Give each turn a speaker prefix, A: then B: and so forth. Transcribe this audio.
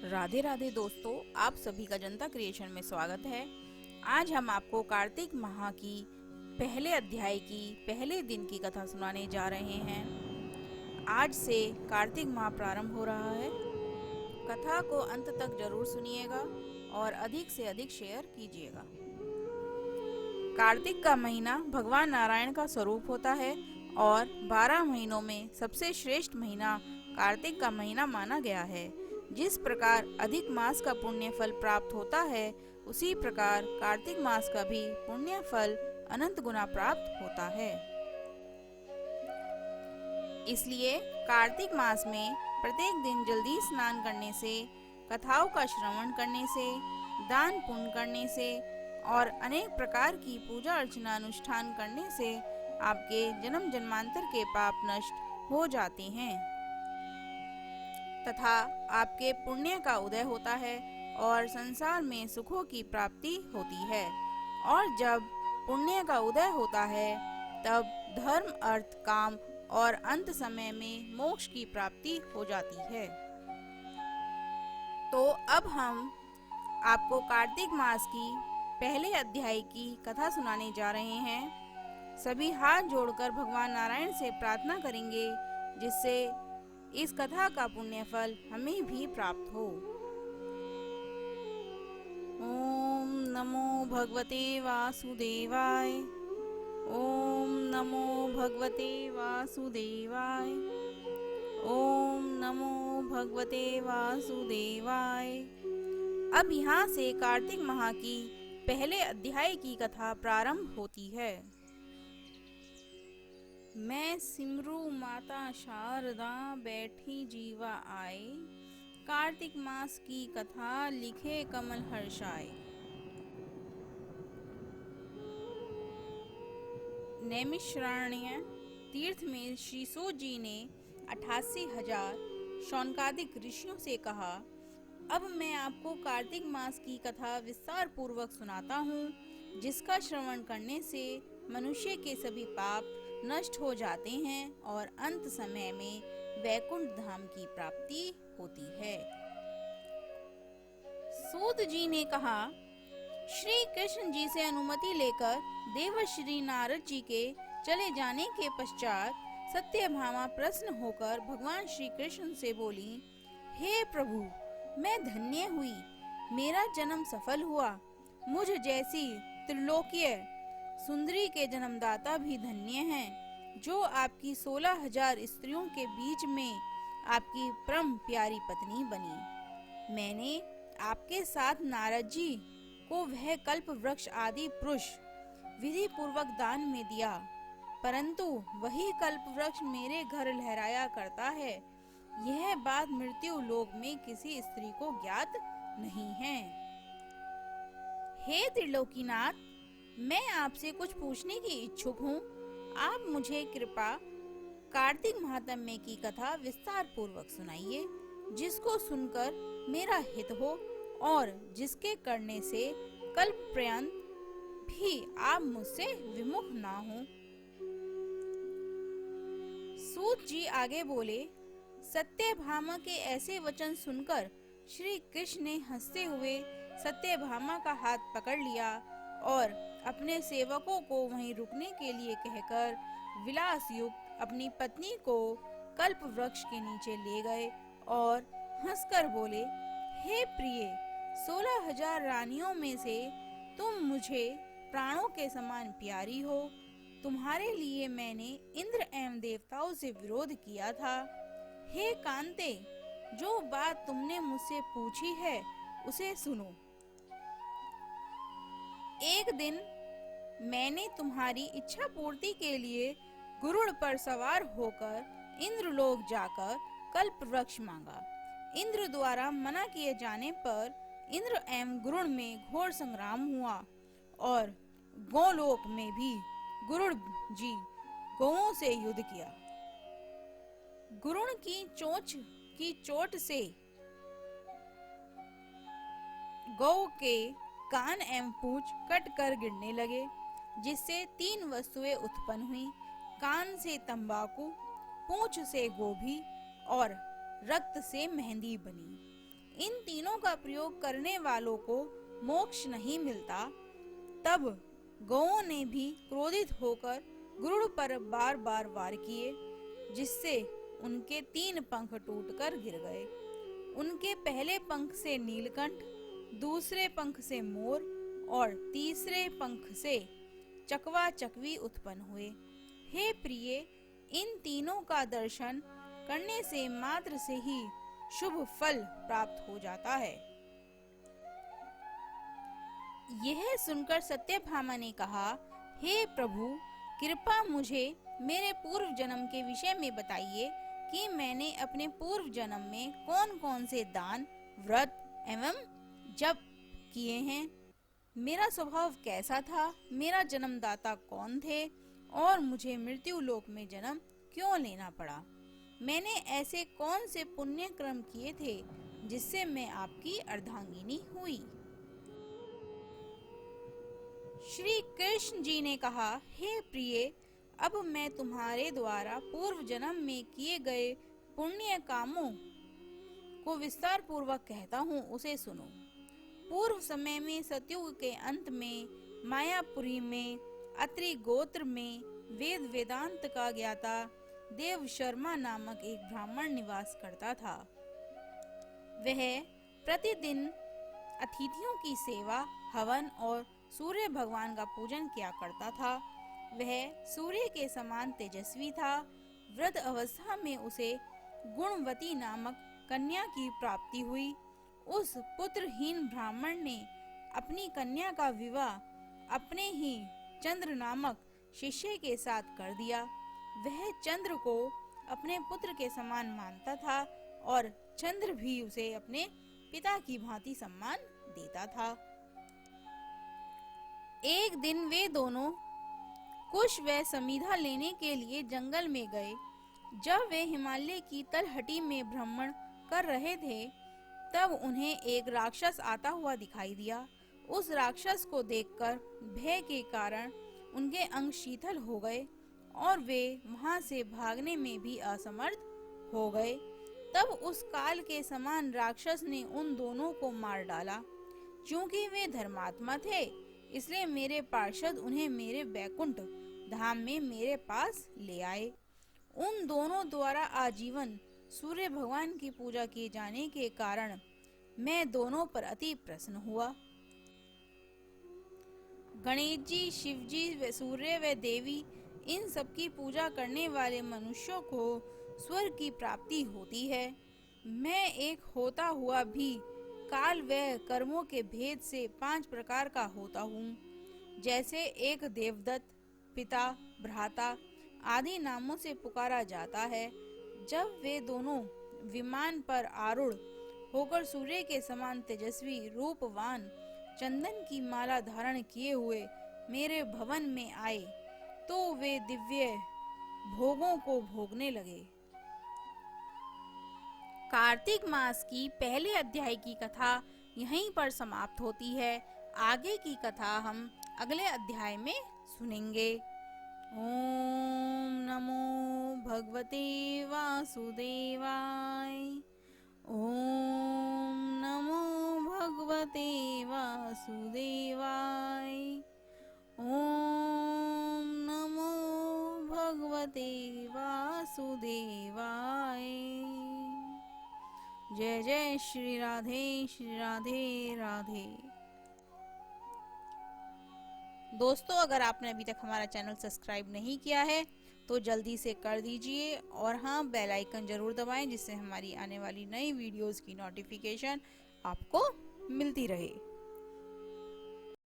A: राधे राधे दोस्तों, आप सभी का जनता क्रिएशन में स्वागत है। आज हम आपको कार्तिक माह की पहले अध्याय की पहले दिन की कथा सुनाने जा रहे हैं। आज से कार्तिक माह प्रारंभ हो रहा है। कथा को अंत तक जरूर सुनिएगा और अधिक से अधिक शेयर कीजिएगा। कार्तिक का महीना भगवान नारायण का स्वरूप होता है और 12 महीनों में सबसे श्रेष्ठ महीना कार्तिक का महीना माना गया है। जिस प्रकार अधिक मास का पुण्य फल प्राप्त होता है, उसी प्रकार कार्तिक मास का भी पुण्य फल अनंत गुना प्राप्त होता है। इसलिए कार्तिक मास में प्रत्येक दिन जल्दी स्नान करने से, कथाओं का श्रवण करने से, दान पुण्य करने से और अनेक प्रकार की पूजा अर्चना अनुष्ठान करने से आपके जन्म जन्मांतर के पाप नष्ट हो जाते हैं तथा आपके पुण्य का उदय होता है और संसार में सुखों की प्राप्ति होती है। और जब पुण्य का उदय होता है, तब धर्म, अर्थ, काम और अंत समय में मोक्ष की प्राप्ति हो जाती है। तो अब हम आपको कार्तिक मास की पहले अध्याय की कथा सुनाने जा रहे हैं। सभी हाथ जोड़कर भगवान नारायण से प्रार्थना करेंगे, जिससे इस कथा का पुण्य फल हमें भी प्राप्त हो। ओम नमो भगवते वासुदेवाय। ओम नमो भगवते वासुदेवाय। ओम नमो भगवते वासुदेवाय। अब यहाँ से कार्तिक माह की पहले अध्याय की कथा प्रारंभ होती है। मैं सिमरू माता शारदा, बैठी जीवा आए, कार्तिक मास की कथा लिखे कमल हर्षाए। नैमिषारण्य तीर्थ में श्री सूत जी ने 88,000 शौनकादिक ऋषियों से कहा, अब मैं आपको कार्तिक मास की कथा विस्तार पूर्वक सुनाता हूँ, जिसका श्रवण करने से मनुष्य के सभी पाप नष्ट हो जाते हैं और अंत समय में वैकुंठ धाम की प्राप्ति होती है। सूत जी ने कहा, श्री कृष्ण जी से अनुमति लेकर देवर्षि नारद जी के चले जाने के पश्चात सत्यभामा प्रसन्न होकर भगवान श्री कृष्ण से बोली, हे प्रभु, मैं धन्य हुई, मेरा जन्म सफल हुआ। मुझ जैसी त्रिलोकीय सुंदरी के जन्मदाता भी धन्य हैं, जो आपकी 16,000 स्त्रियों के बीच में आपकी परम प्यारी पत्नी बनी। मैंने आपके साथ नारद जी को वह कल्प वृक्ष आदि पुरुष विधि पूर्वक दान में दिया, परंतु वही कल्प वृक्ष मेरे घर लहराया करता है। यह बात मृत्यु लोक में किसी स्त्री को ज्ञात नहीं है। हे त्रिलोकीनाथ, मैं आपसे कुछ पूछने की इच्छुक हूँ। आप मुझे कृपा कार्तिक महात्म्य की कथा विस्तार पूर्वक सुनाइए, जिसको सुनकर मेरा हित हो और जिसके करने से कल्प पर्यंत भी आप मुझसे विमुख ना हो। सूत जी आगे बोले, सत्यभामा के ऐसे वचन सुनकर श्री कृष्ण ने हंसते हुए सत्यभामा का हाथ पकड़ लिया और अपने सेवकों को वहीं रुकने के लिए कहकर विलास युक्त अपनी पत्नी को कल्प वृक्ष के नीचे ले गए और हंसकर बोले, हे प्रिय, 16,000 रानियों में से तुम मुझे प्राणों के समान प्यारी हो। तुम्हारे लिए मैंने इंद्र एवं देवताओं से विरोध किया था। हे कांते, जो बात तुमने मुझसे पूछी है उसे सुनो। एक दिन मैंने तुम्हारी इच्छा पूर्ति के लिए गरुड़ पर सवार होकर इंद्रलोक जाकर कल्प वृक्ष मांगा। इंद्र द्वारा मना किए जाने पर इंद्र एवं गरुड़ में घोर संग्राम हुआ और गोलोक में भी गरुड़ जी गौओं से युद्ध किया। गरुड़ की चोट से गौ के कान एवं पूंछ कट कर गिरने लगे, जिससे 3 वस्तुएं उत्पन्न हुई। कान से तंबाकू, पूंछ से गोभी और रक्त से मेहंदी बनी। इन तीनों का प्रयोग करने वालों को मोक्ष नहीं मिलता। तब गौओं ने भी क्रोधित होकर गरुड़ पर बार बार वार किए, जिससे उनके 3 पंख टूटकर गिर गए। उनके पहले पंख से नीलकंठ, दूसरे पंख से मोर और तीसरे पंख से चकवा चकवी उत्पन्न हुए। हे प्रिय, इन तीनों का दर्शन करने से मात्र से ही शुभ फल प्राप्त हो जाता है। यह सुनकर सत्यभामा ने कहा, हे प्रभु, कृपा मुझे मेरे पूर्व जन्म के विषय में बताइए कि मैंने अपने पूर्व जन्म में कौन कौन से दान, व्रत एवं जप किए हैं। मेरा स्वभाव कैसा था, मेरा जन्मदाता कौन थे और मुझे मृत्यु लोक में जन्म क्यों लेना पड़ा। मैंने ऐसे कौन से पुण्य कर्म किए थे जिससे मैं आपकी अर्धांगिनी हुई। श्री कृष्ण जी ने कहा, हे प्रिय, अब मैं तुम्हारे द्वारा पूर्व जन्म में किए गए पुण्य कामों को विस्तार पूर्वक कहता हूँ, उसे सुनो। पूर्व समय में सतयुग के अंत में मायापुरी में अत्रि गोत्र में वेद वेदांत का ज्ञाता देव शर्मा नामक एक ब्राह्मण निवास करता था। वह प्रतिदिन अतिथियों की सेवा, हवन और सूर्य भगवान का पूजन किया करता था। वह सूर्य के समान तेजस्वी था। वृद्ध अवस्था में उसे गुणवती नामक कन्या की प्राप्ति हुई। उस पुत्रहीन ब्राह्मण ने अपनी कन्या का विवाह अपने ही चंद्र नामक शिष्य के साथ कर दिया। वह चंद्र को अपने पुत्र के समान मानता था और चंद्र भी उसे अपने पिता की भांति सम्मान देता था। एक दिन वे दोनों कुश व समीधा लेने के लिए जंगल में गए। जब वे हिमालय की तलहटी में भ्रमण कर रहे थे, तब उन्हें एक राक्षस आता हुआ दिखाई दिया। उस राक्षस को देखकर भय के कारण उनके अंग शीतल हो गए और वे वहां से भागने में भी असमर्थ हो गए। तब उस काल के समान राक्षस ने उन दोनों को मार डाला। क्योंकि वे धर्मात्मा थे, इसलिए मेरे पार्षद उन्हें मेरे वैकुंठ धाम में मेरे पास ले आए। उन दोनों द्वारा आजीवन सूर्य भगवान की पूजा किए जाने के कारण मैं दोनों पर अति प्रसन्न हुआ। गणेश जी, शिव जी, सूर्य व देवी, इन सब की पूजा करने वाले मनुष्यों को स्वर्ग की प्राप्ति होती है। मैं एक होता हुआ भी काल व कर्मों के भेद से 5 प्रकार का होता हूँ। जैसे एक देवदत्त, पिता, भ्राता आदि नामों से पुकारा जाता है। जब वे दोनों विमान पर आरूढ़ होकर सूर्य के समान तेजस्वी, रूपवान, चंदन की माला धारण किए हुए मेरे भवन में आए, तो वे दिव्य भोगों को भोगने लगे। कार्तिक मास की पहले अध्याय की कथा यहीं पर समाप्त होती है। आगे की कथा हम अगले अध्याय में सुनेंगे। ओम नमो भगवते वासुदेवाय। ओम नमो भगवते वासुदेवाय। ओम नमो भगवते वासुदेवाय। जय जय श्री राधे राधे। दोस्तों, अगर आपने अभी तक हमारा चैनल सब्सक्राइब नहीं किया है तो जल्दी से कर दीजिए और हाँ, बेल आइकन जरूर दबाएं, जिससे हमारी आने वाली नई वीडियोस की नोटिफिकेशन आपको मिलती रहे।